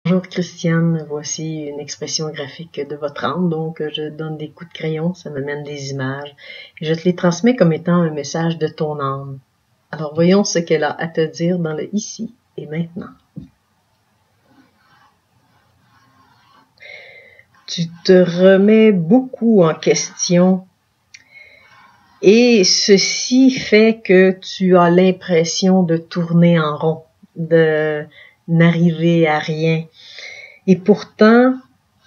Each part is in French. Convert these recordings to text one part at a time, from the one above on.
Bonjour Christiane, voici une expression graphique de votre âme. Donc je donne des coups de crayon, ça m'amène des images. Et je te les transmets comme étant un message de ton âme. Alors voyons ce qu'elle a à te dire dans le ici et maintenant. Tu te remets beaucoup en question et ceci fait que tu as l'impression de tourner en rond, de n'arriver à rien. Et pourtant,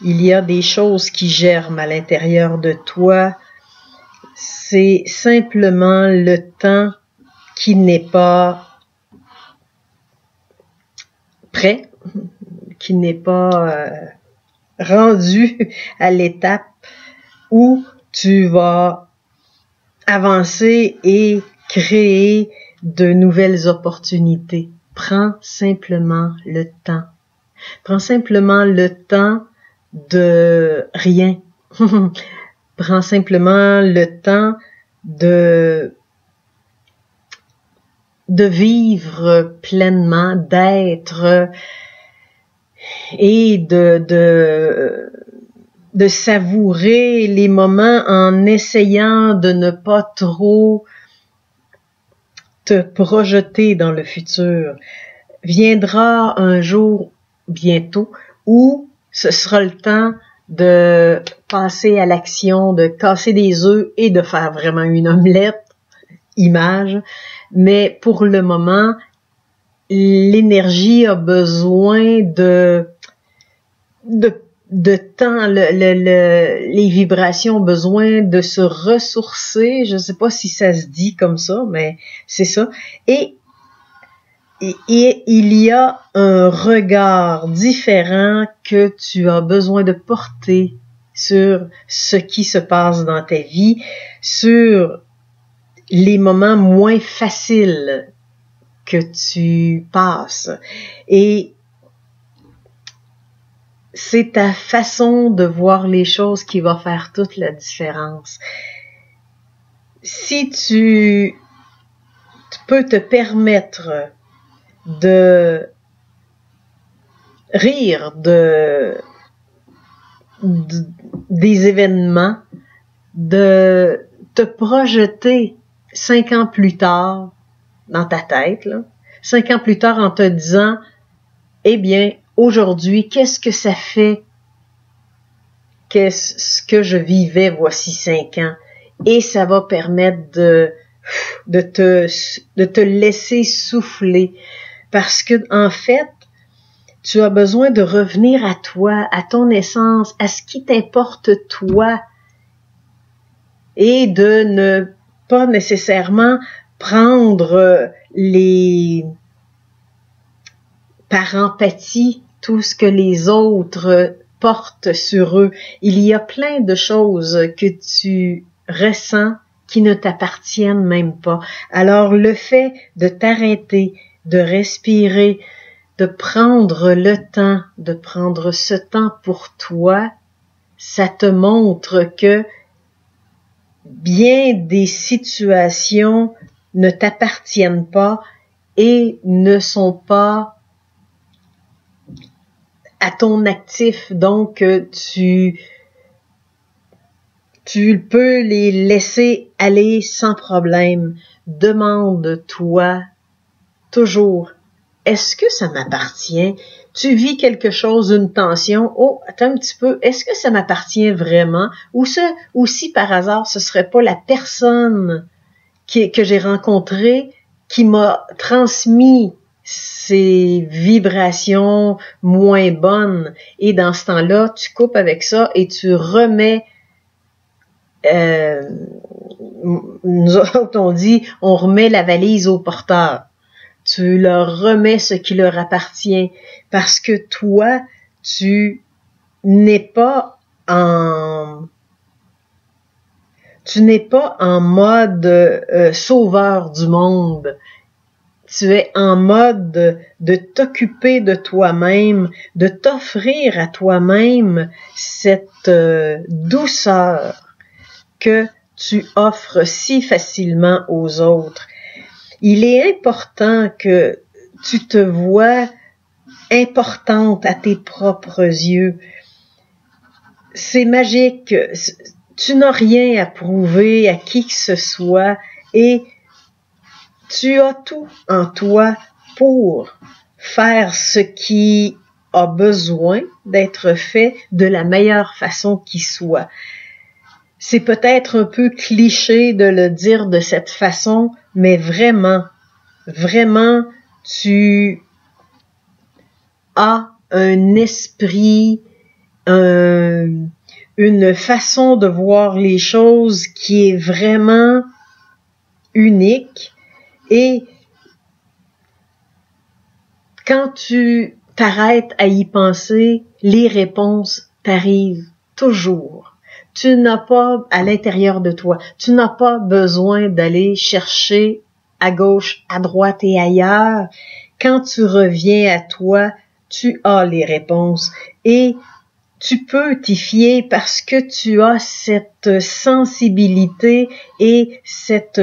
il y a des choses qui germent à l'intérieur de toi. C'est simplement le temps qui n'est pas prêt, qui n'est pas rendu à l'étape où tu vas avancer et créer de nouvelles opportunités. Prends simplement le temps. Prends simplement le temps de rien. Prends simplement le temps de vivre pleinement, d'être et de savourer les moments en essayant de ne pas trop te projeter dans le futur. Viendra un jour bientôt où ce sera le temps de passer à l'action, de casser des œufs et de faire vraiment une omelette, image. Mais pour le moment, l'énergie a besoin de temps, les vibrations ont besoin de se ressourcer. Je ne sais pas si ça se dit comme ça, mais c'est ça. Et il y a un regard différent que tu as besoin de porter sur ce qui se passe dans ta vie, sur les moments moins faciles que tu passes. Et c'est ta façon de voir les choses qui va faire toute la différence. Si tu peux te permettre de rire des événements, de te projeter 5 ans plus tard dans ta tête, 5 ans plus tard en te disant, eh bien, aujourd'hui, qu'est-ce que ça fait qu'est-ce que je vivais voici 5 ans? Et ça va permettre de te laisser souffler. Parce que, en fait, tu as besoin de revenir à toi, à ton essence, à ce qui t'importe toi. Et de ne pas nécessairement prendre par empathie, tout ce que les autres portent sur eux. Il y a plein de choses que tu ressens qui ne t'appartiennent même pas. Alors, le fait de t'arrêter, de respirer, de prendre le temps, de prendre ce temps pour toi, ça te montre que bien des situations ne t'appartiennent pas et ne sont pas à ton actif, donc tu peux les laisser aller sans problème. Demande-toi toujours, est-ce que ça m'appartient? Tu vis quelque chose, une tension, oh, attends un petit peu, est-ce que ça m'appartient vraiment? Ou si par hasard, ce serait pas la personne que j'ai rencontrée qui m'a transmis ces vibrations moins bonnes. Et dans ce temps-là, tu coupes avec ça et tu remets, nous autres on dit, on remet la valise au porteur. Tu leur remets ce qui leur appartient parce que toi, tu n'es pas en mode sauveur du monde. Tu es en mode de t'occuper de toi-même, de t'offrir à toi-même cette douceur que tu offres si facilement aux autres. Il est important que tu te vois importante à tes propres yeux. C'est magique. Tu n'as rien à prouver à qui que ce soit et tu as tout en toi pour faire ce qui a besoin d'être fait de la meilleure façon qui soit. C'est peut-être un peu cliché de le dire de cette façon, mais vraiment, vraiment, tu as un esprit, une façon de voir les choses qui est vraiment unique et quand tu t'arrêtes à y penser, les réponses t'arrivent toujours. Tu n'as pas à l'intérieur de toi, tu n'as pas besoin d'aller chercher à gauche, à droite et ailleurs. Quand tu reviens à toi, tu as les réponses et tu peux t'y fier parce que tu as cette sensibilité et cette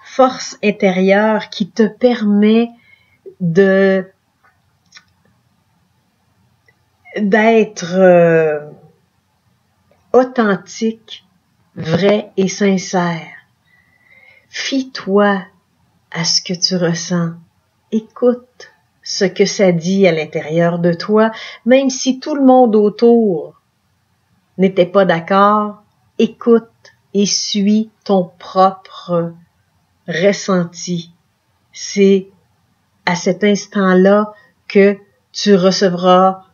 force intérieure qui te permet d'être authentique, vrai et sincère. Fie-toi à ce que tu ressens. Écoute ce que ça dit à l'intérieur de toi, même si tout le monde autour n'était pas d'accord, écoute et suis ton propre ressenti. C'est à cet instant-là que tu recevras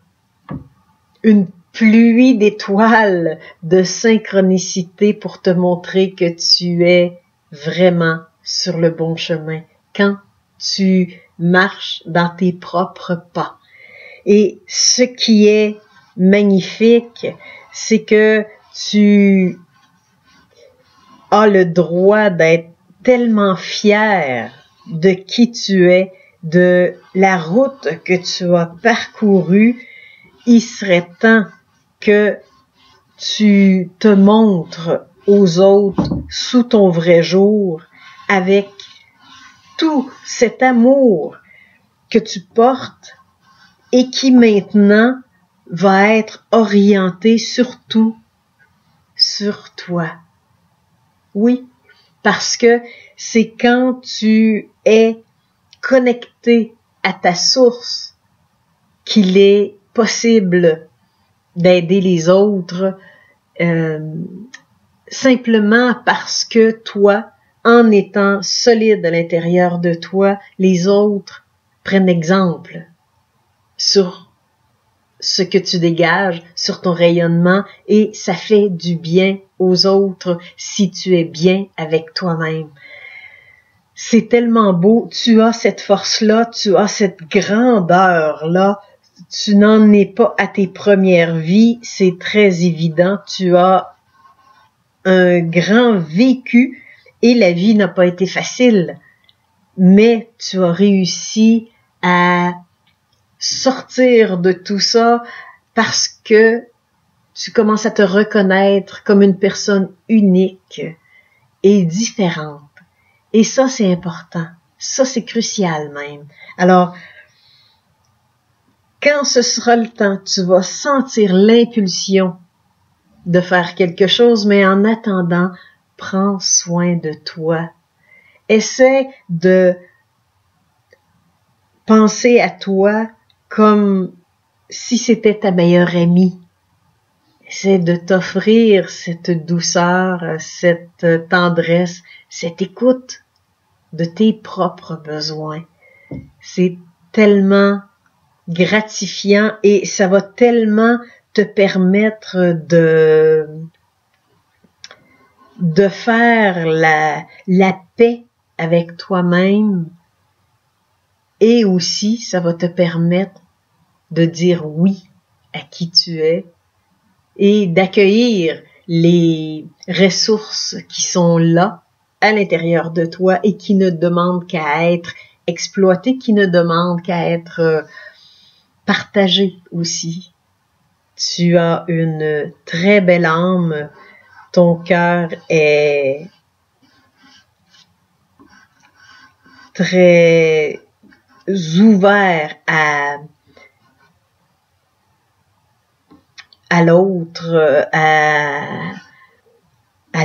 une pluie d'étoiles, de synchronicité pour te montrer que tu es vraiment sur le bon chemin quand tu marches dans tes propres pas. Et ce qui est magnifique, c'est que tu as le droit d'être tellement fier de qui tu es, de la route que tu as parcourue. Il serait temps que tu te montres aux autres sous ton vrai jour avec tout cet amour que tu portes et qui maintenant va être orienté surtout sur toi. Oui, parce que c'est quand tu es connecté à ta source qu'il est possible d'aider les autres simplement parce que toi, en étant solide à l'intérieur de toi, les autres prennent exemple sur ce que tu dégages, sur ton rayonnement et ça fait du bien aux autres si tu es bien avec toi-même. C'est tellement beau, tu as cette force-là, tu as cette grandeur-là, tu n'en es pas à tes premières vies, c'est très évident, tu as un grand vécu et la vie n'a pas été facile, mais tu as réussi à sortir de tout ça parce que tu commences à te reconnaître comme une personne unique et différente. Et ça, c'est important. Ça, c'est crucial même. Alors, quand ce sera le temps, tu vas sentir l'impulsion de faire quelque chose, mais en attendant, prends soin de toi. Essaie de penser à toi comme si c'était ta meilleure amie. Essaie de t'offrir cette douceur, cette tendresse, cette écoute de tes propres besoins. C'est tellement gratifiant et ça va tellement te permettre de faire la paix avec toi-même et aussi ça va te permettre de dire oui à qui tu es et d'accueillir les ressources qui sont là à l'intérieur de toi et qui ne demandent qu'à être exploitées, qui ne demandent qu'à être partagées aussi. Tu as une très belle âme, ton cœur est très ouvert à à l'autre, à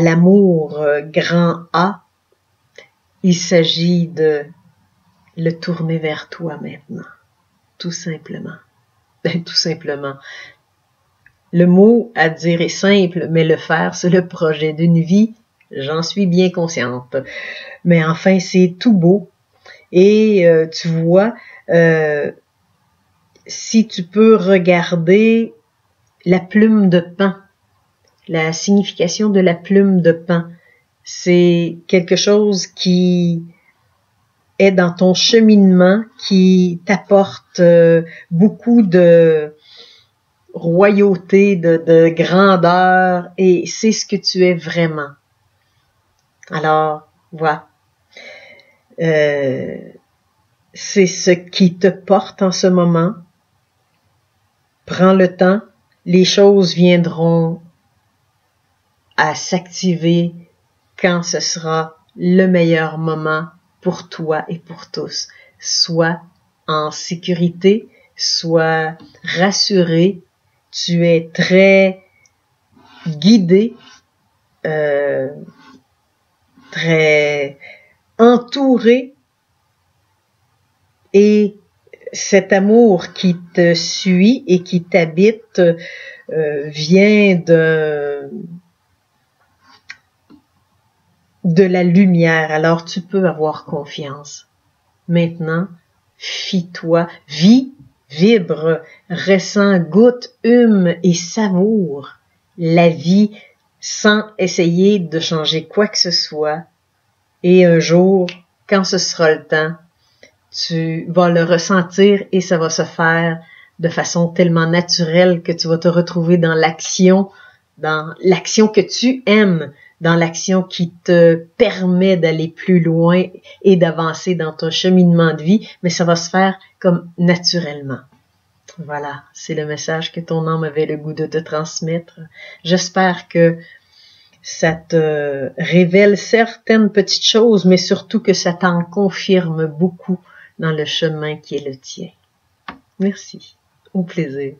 l'amour grand A, il s'agit de le tourner vers toi maintenant, tout simplement. Tout simplement. Le mot à dire est simple, mais le faire, c'est le projet d'une vie. J'en suis bien consciente. Mais enfin, c'est tout beau. Et tu vois, si tu peux regarder la plume de pain, la signification de la plume de pain, c'est quelque chose qui est dans ton cheminement, qui t'apporte beaucoup de royauté, de grandeur, et c'est ce que tu es vraiment. Alors, voilà. C'est ce qui te porte en ce moment. Prends le temps, les choses viendront à s'activer quand ce sera le meilleur moment pour toi et pour tous. Sois en sécurité, sois rassuré, tu es très guidé, très entouré, et cet amour qui te suit et qui t'habite vient de la lumière. Alors tu peux avoir confiance. Maintenant, fie-toi, vis, vibre, ressens, goûte, hume et savoure la vie sans essayer de changer quoi que ce soit. Et un jour, quand ce sera le temps, tu vas le ressentir et ça va se faire de façon tellement naturelle que tu vas te retrouver dans l'action que tu aimes, dans l'action qui te permet d'aller plus loin et d'avancer dans ton cheminement de vie, mais ça va se faire comme naturellement. Voilà, c'est le message que ton âme avait le goût de te transmettre. J'espère que ça te révèle certaines petites choses, mais surtout que ça t'en confirme beaucoup dans le chemin qui est le tien. Merci. Au plaisir.